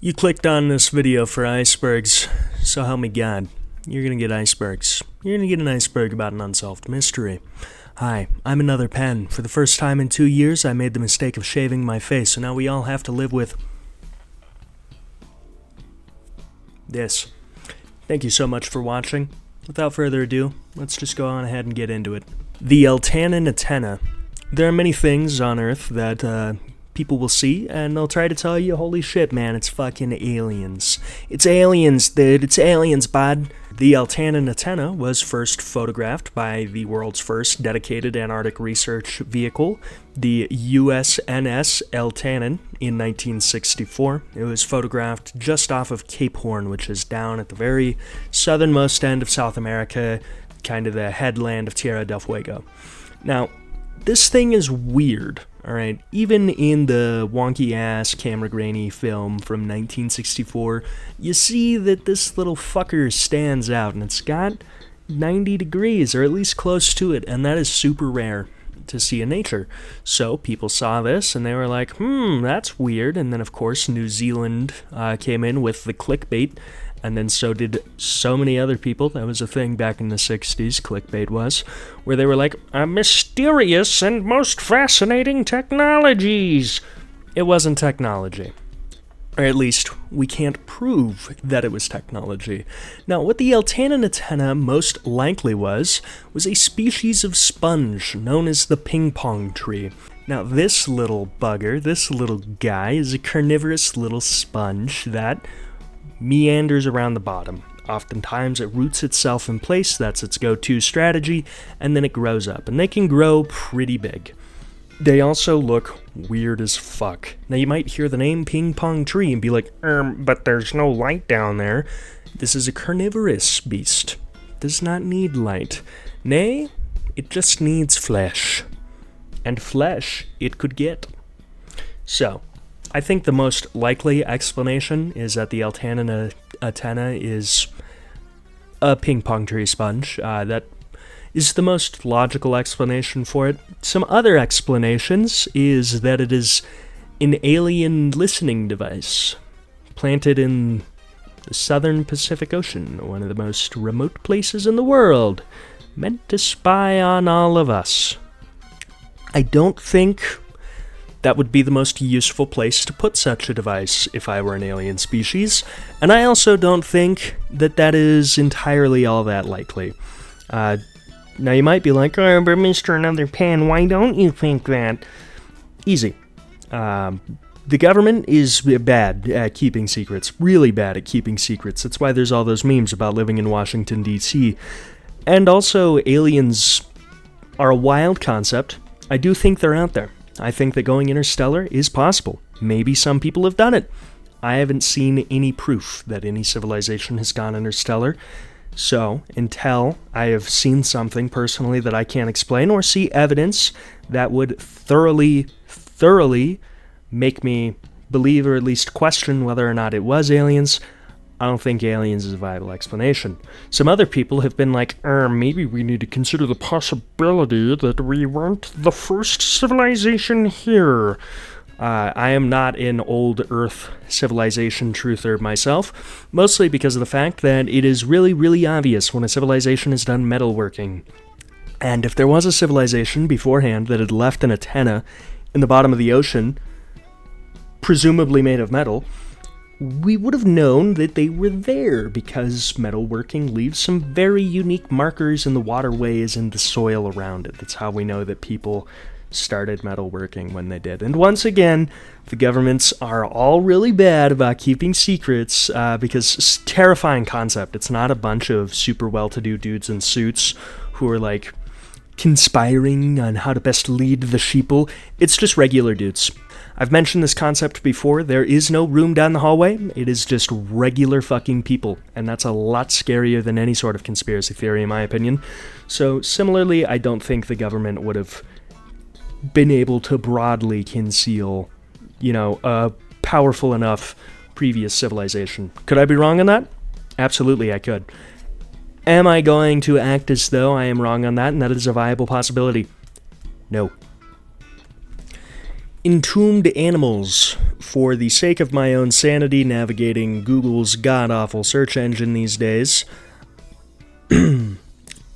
You clicked on this video for icebergs, so help me God. You're gonna get icebergs. You're gonna get an iceberg about an unsolved mystery. Hi, I'm another pen. For the first time in 2 years, I made the mistake of shaving my face, so now we all have to live with this. Thank you so much for watching. Without further ado, let's just go on ahead and get into it. The Eltanin antenna. There are many things on Earth that people will see, and they'll try to tell you, holy shit, man, it's fucking aliens. It's aliens, dude. It's aliens, bud. The Eltanin antenna was first photographed by the world's first dedicated Antarctic research vehicle, the USNS Eltanin, in 1964. It was photographed just off of Cape Horn, which is down at the very southernmost end of South America, kind of the headland of Tierra del Fuego. Now, this thing is weird, alright? Even in the wonky-ass, camera-grainy film from 1964, you see that this little fucker stands out, and it's got 90 degrees, or at least close to it, and that is super rare to see in nature. So people saw this, and they were like, that's weird, and then of course New Zealand came in with the clickbait, and then so did so many other people. That was a thing back in the 60s, clickbait was, where they were like, mysterious and most fascinating technologies. It wasn't technology. Or at least, we can't prove that it was technology. Now, what the Eltanin antenna most likely was a species of sponge known as the ping pong tree. Now, this little bugger, this little guy, is a carnivorous little sponge that meanders around the bottom. Oftentimes it roots itself in place, that's its go-to strategy, and then it grows up. And they can grow pretty big. They also look weird as fuck. Now you might hear the name ping pong tree and be like, but there's no light down there. This is a carnivorous beast. It does not need light. Nay, it just needs flesh. And flesh it could get. So, I think the most likely explanation is that the Eltanin antenna is a ping pong tree sponge. That is the most logical explanation for it. Some other explanations is that it is an alien listening device planted in the southern Pacific Ocean, one of the most remote places in the world, meant to spy on all of us. I don't think that would be the most useful place to put such a device if I were an alien species, and I also don't think that that is entirely all that likely. Now you might be like, but Mr. Another Pan, why don't you think that? Easy. The government is bad at keeping secrets, really bad at keeping secrets. That's why there's all those memes about living in Washington, D.C. And also, aliens are a wild concept. I do think they're out there. I think that going interstellar is possible. Maybe some people have done it. I haven't seen any proof that any civilization has gone interstellar. So, until I have seen something personally that I can't explain or see evidence that would thoroughly make me believe or at least question whether or not it was aliens, I don't think aliens is a viable explanation. Some other people have been like, maybe we need to consider the possibility that we weren't the first civilization here. I am not an old Earth civilization truther myself, mostly because of the fact that it is really, really obvious when a civilization has done metalworking. And if there was a civilization beforehand that had left an antenna in the bottom of the ocean, presumably made of metal, we would have known that they were there, because metalworking leaves some very unique markers in the waterways and the soil around it. That's how we know that people started metalworking when they did. And once again, the governments are all really bad about keeping secrets, because it's a terrifying concept. It's not a bunch of super well-to-do dudes in suits who are like conspiring on how to best lead the sheeple. It's just regular dudes. I've mentioned this concept before. There is no room down the hallway. It is just regular fucking people, and that's a lot scarier than any sort of conspiracy theory, in my opinion. So, similarly, I don't think the government would have been able to broadly conceal, a powerful enough previous civilization. Could I be wrong on that? Absolutely, I could. Am I going to act as though I am wrong on that, and that is a viable possibility? No. Entombed animals for the sake of my own sanity navigating Google's god-awful search engine these days,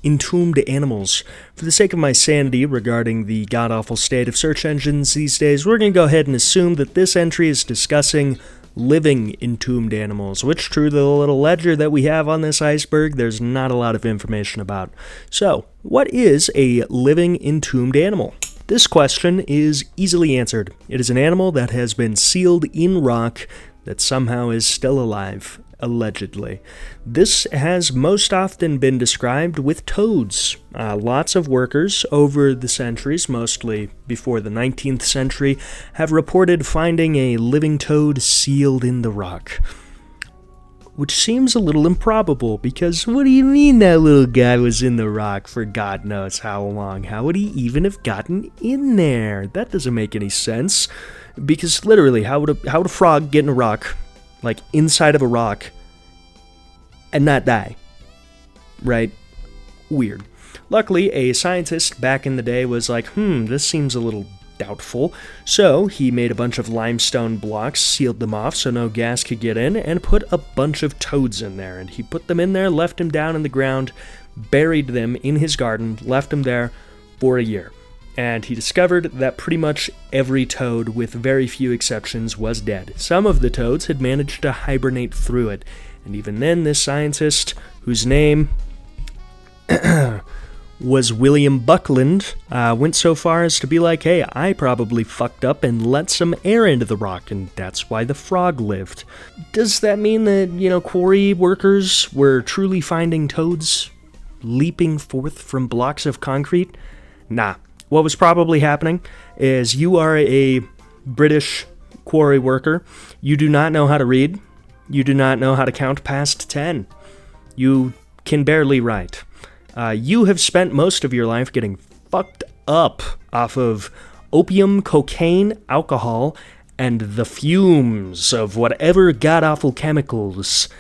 entombed animals. For the sake of my sanity regarding the god-awful state of search engines these days, we're going to go ahead and assume that this entry is discussing living entombed animals, which, true to the little ledger that we have on this iceberg, there's not a lot of information about. So, what is a living entombed animal? This question is easily answered. It is an animal that has been sealed in rock that somehow is still alive, allegedly. This has most often been described with toads. Lots of workers over the centuries, mostly before the 19th century, have reported finding a living toad sealed in the rock. Which seems a little improbable, because what do you mean that little guy was in the rock for God knows how long? How would he even have gotten in there? That doesn't make any sense. Because literally, how would a frog get in a rock, like inside of a rock, and not die? Right? Weird. Luckily, a scientist back in the day was like, this seems a little doubtful. So he made a bunch of limestone blocks, sealed them off so no gas could get in, and put a bunch of toads in there. And he put them in there, left them down in the ground, buried them in his garden, left them there for a year. And he discovered that pretty much every toad, with very few exceptions, was dead. Some of the toads had managed to hibernate through it. And even then, this scientist, whose name was William Buckland, went so far as to be like, hey, I probably fucked up and let some air into the rock, and that's why the frog lived. Does that mean that, quarry workers were truly finding toads leaping forth from blocks of concrete? Nah. What was probably happening is you are a British quarry worker. You do not know how to read. You do not know how to count past 10. You can barely write. You have spent most of your life getting fucked up off of opium, cocaine, alcohol, and the fumes of whatever god-awful chemicals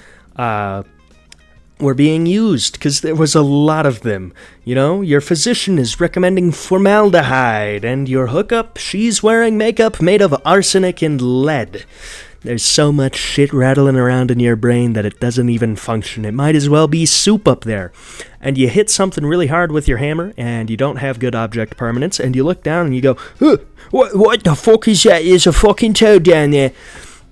were being used, because there was a lot of them. Your physician is recommending formaldehyde, and your hookup, she's wearing makeup made of arsenic and lead. There's so much shit rattling around in your brain that it doesn't even function. It might as well be soup up there. And you hit something really hard with your hammer, and you don't have good object permanence, and you look down and you go, what the fuck is that? There's a fucking toad down there.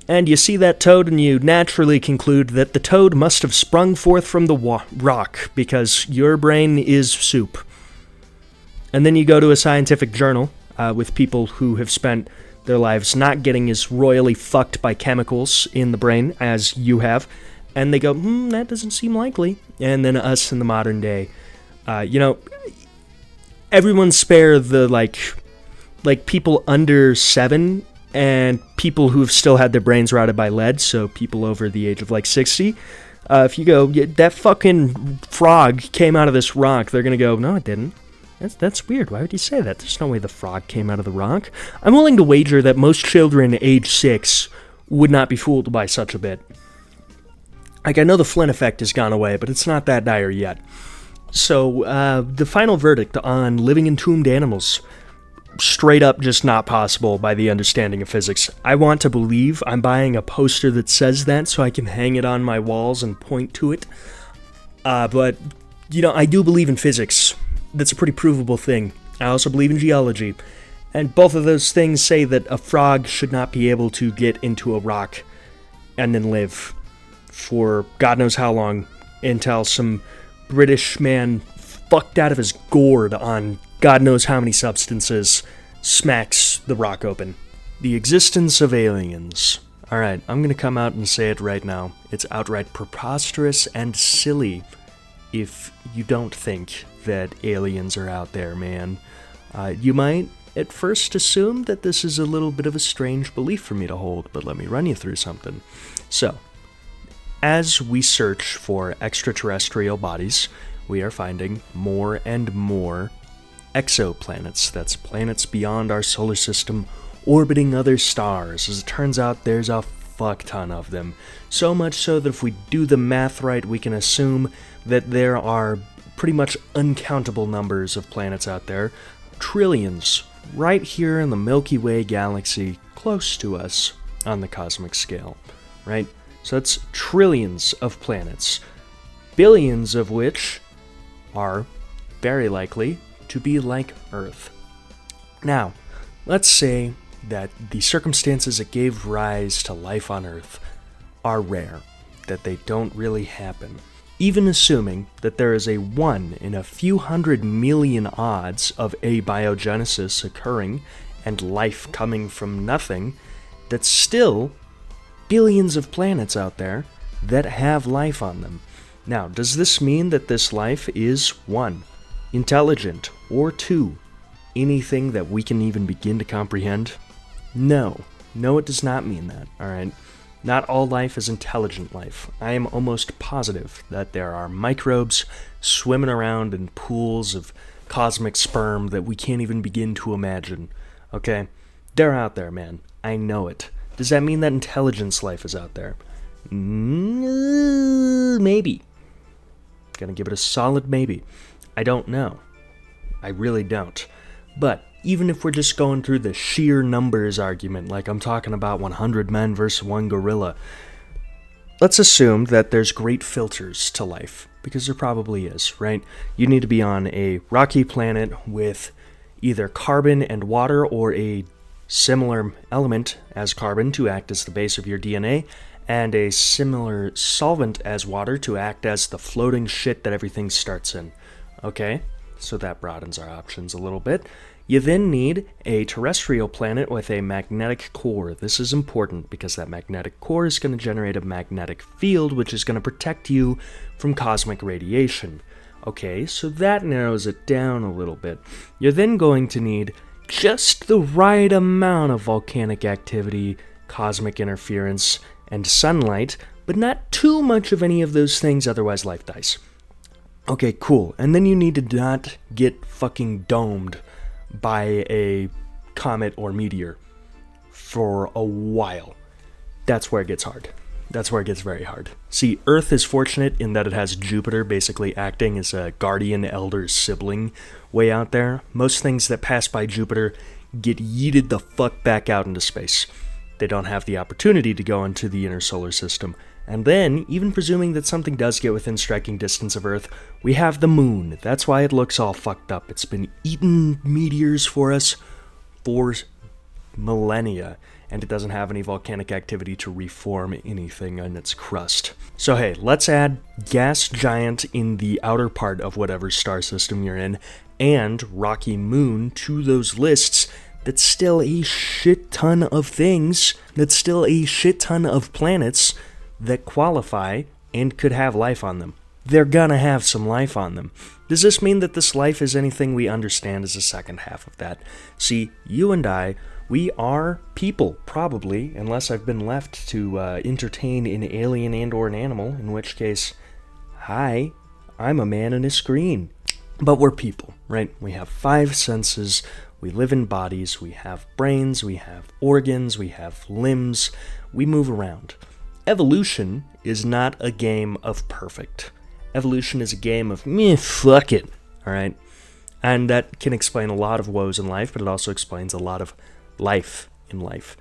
And you see that toad, and you naturally conclude that the toad must have sprung forth from the rock, because your brain is soup. And then you go to a scientific journal with people who have spent their lives not getting as royally fucked by chemicals in the brain as you have, and they go, that doesn't seem likely. And then us in the modern day, everyone spare the, like people under 7 and people who've still had their brains rotted by lead, so people over the age of 60. If you go, that fucking frog came out of this rock, they're gonna go, no, it didn't. That's weird. Why would you say that? There's no way the frog came out of the rock. I'm willing to wager that most children age 6 would not be fooled by such a bit. I know the Flynn effect has gone away, but it's not that dire yet. So, the final verdict on living entombed animals. Straight up just not possible by the understanding of physics. I want to believe. I'm buying a poster that says that so I can hang it on my walls and point to it. But, I do believe in physics. That's a pretty provable thing. I also believe in geology. And both of those things say that a frog should not be able to get into a rock and then live for God knows how long until some British man fucked out of his gourd on God knows how many substances smacks the rock open. The existence of aliens. Alright, I'm gonna come out and say it right now. It's outright preposterous and silly if you don't think that aliens are out there, man. You might at first assume that this is a little bit of a strange belief for me to hold, but let me run you through something. So, as we search for extraterrestrial bodies, we are finding more and more exoplanets. That's planets beyond our solar system orbiting other stars. As it turns out, there's a fuck ton of them. So much so that if we do the math right, we can assume that there are pretty much uncountable numbers of planets out there. Trillions. Right here in the Milky Way galaxy, close to us. on the cosmic scale, right? So that's trillions of planets, billions of which are very likely to be like Earth. Now, let's say that the circumstances that gave rise to life on Earth are rare, that they don't really happen. Even assuming that there is a 1 in a few hundred million odds of abiogenesis occurring and life coming from nothing, that's still billions of planets out there that have life on them. Now, does this mean that this life is 1, intelligent, or 2, anything that we can even begin to comprehend? No, it does not mean that, alright? Not all life is intelligent life. I am almost positive that there are microbes swimming around in pools of cosmic sperm that we can't even begin to imagine, okay? They're out there, man. I know it. Does that mean that intelligence life is out there? Maybe. Gonna give it a solid maybe. I don't know. I really don't. But even if we're just going through the sheer numbers argument, like I'm talking about 100 men versus 1 gorilla, let's assume that there's great filters to life, because there probably is, right? You need to be on a rocky planet with either carbon and water or a similar element as carbon to act as the base of your DNA, and a similar solvent as water to act as the floating shit that everything starts in. Okay? So that broadens our options a little bit. You then need a terrestrial planet with a magnetic core. This is important because that magnetic core is going to generate a magnetic field which is going to protect you from cosmic radiation. Okay, so that narrows it down a little bit. You're then going to need just the right amount of volcanic activity, cosmic interference, and sunlight, but not too much of any of those things, otherwise life dies. Okay, cool. And then you need to not get fucking domed by a comet or meteor for a while. That's where it gets hard. That's where it gets very hard. See, Earth is fortunate in that it has Jupiter basically acting as a guardian elder sibling way out there. Most things that pass by Jupiter get yeeted the fuck back out into space. They don't have the opportunity to go into the inner solar system. And then, even presuming that something does get within striking distance of Earth, we have the moon. That's why it looks all fucked up. It's been eating meteors for us for millennia, and it doesn't have any volcanic activity to reform anything in its crust. So hey, let's add gas giant in the outer part of whatever star system you're in, and rocky moon to those lists. That's still a shit ton of things. That's still a shit ton of planets that qualify and could have life on them. They're gonna have some life on them. Does this mean that this life is anything we understand as the second half of that? See, you and I, we are people, probably, unless I've been left to entertain an alien and or an animal, in which case, hi, I'm a man in a screen. But we're people, right? We have 5 senses, we live in bodies, we have brains, we have organs, we have limbs, we move around. Evolution is not a game of perfect. Evolution is a game of, meh, fuck it, alright? And that can explain a lot of woes in life, but it also explains a lot of life in life.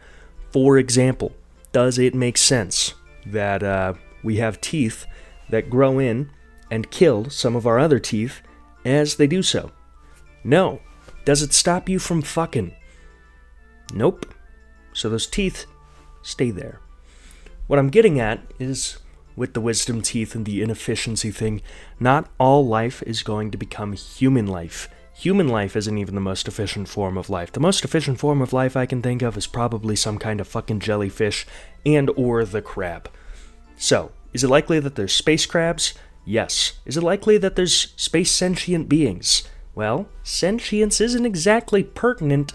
For example, does it make sense that we have teeth that grow in and kill some of our other teeth as they do so? No. Does it stop you from fucking? Nope. So those teeth stay there. What I'm getting at is, with the wisdom teeth and the inefficiency thing, not all life is going to become human life. Human life isn't even the most efficient form of life. The most efficient form of life I can think of is probably some kind of fucking jellyfish and or the crab. So, is it likely that there's space crabs? Yes. Is it likely that there's space sentient beings? Well, sentience isn't exactly pertinent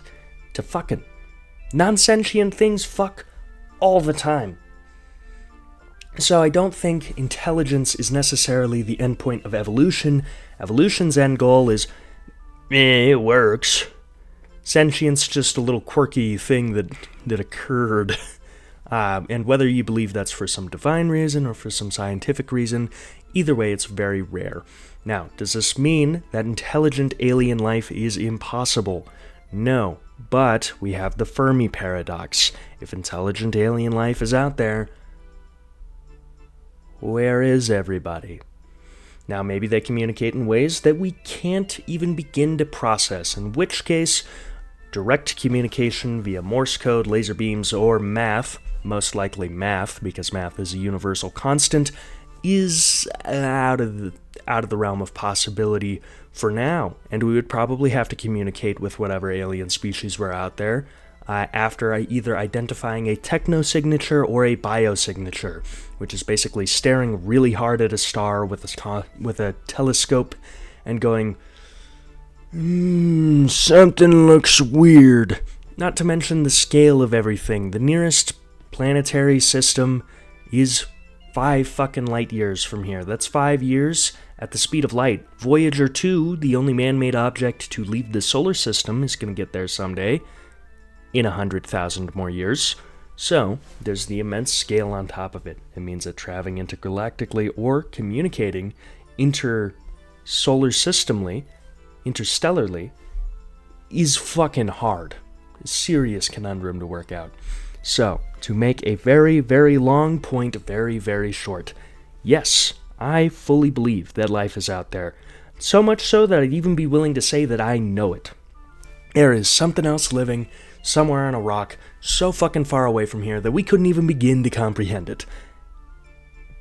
to fucking. Non-sentient things fuck all the time. So I don't think intelligence is necessarily the endpoint of evolution. Evolution's end goal is, it works. Sentience just a little quirky thing that occurred. And whether you believe that's for some divine reason or for some scientific reason, either way it's very rare. Now, does this mean that intelligent alien life is impossible? No, But we have the Fermi paradox. If intelligent alien life is out there, where is everybody? Now, maybe they communicate in ways that we can't even begin to process, in which case, direct communication via Morse code, laser beams, or math, most likely math, because math is a universal constant, is out of the realm of possibility for now, and we would probably have to communicate with whatever alien species were out there after either identifying a technosignature or a biosignature, which is basically staring really hard at a star with a telescope and going, something looks weird. Not to mention the scale of everything. The nearest planetary system is 5 fucking light years from here. That's 5 years at the speed of light. Voyager 2, the only man-made object to leave the solar system, is going to get there someday, in 100,000 more years. So, there's the immense scale on top of it. It means that traveling intergalactically or communicating interstellarly, is fucking hard. A serious conundrum to work out. So, to make a very, very long point very, very short, yes, I fully believe that life is out there. So much so that I'd even be willing to say that I know it. There is something else living somewhere on a rock so fucking far away from here that we couldn't even begin to comprehend it.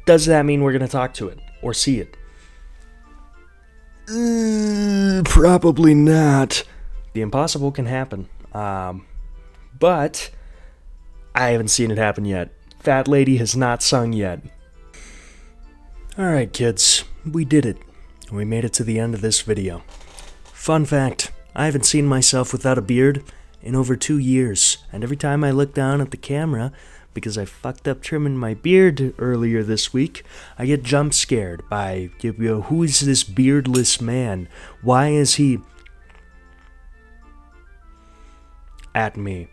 Does that mean we're going to talk to it or see it? Probably not. The impossible can happen. But I haven't seen it happen yet. Fat Lady has not sung yet. Alright, kids. We did it. We made it to the end of this video. Fun fact, I haven't seen myself without a beard in over 2 years, and every time I look down at the camera, because I fucked up trimming my beard earlier this week, I get jump scared by, who is this beardless man? Why is he at me?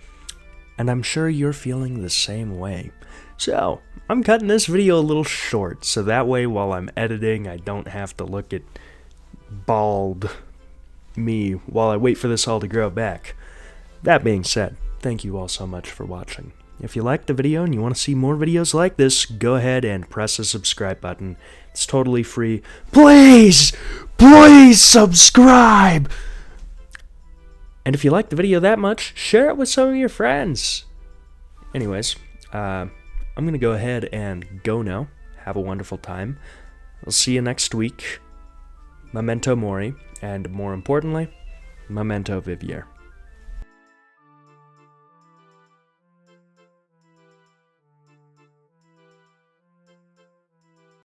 And I'm sure you're feeling the same way. So, I'm cutting this video a little short, so that way while I'm editing, I don't have to look at bald me while I wait for this all to grow back. That being said, thank you all so much for watching. If you liked the video and you want to see more videos like this, go ahead and press the subscribe button. It's totally free. Please! Please subscribe! And if you liked the video that much, share it with some of your friends. Anyways, I'm going to go ahead and go now. Have a wonderful time. I'll see you next week. Memento Mori, and more importantly, Memento Vivier.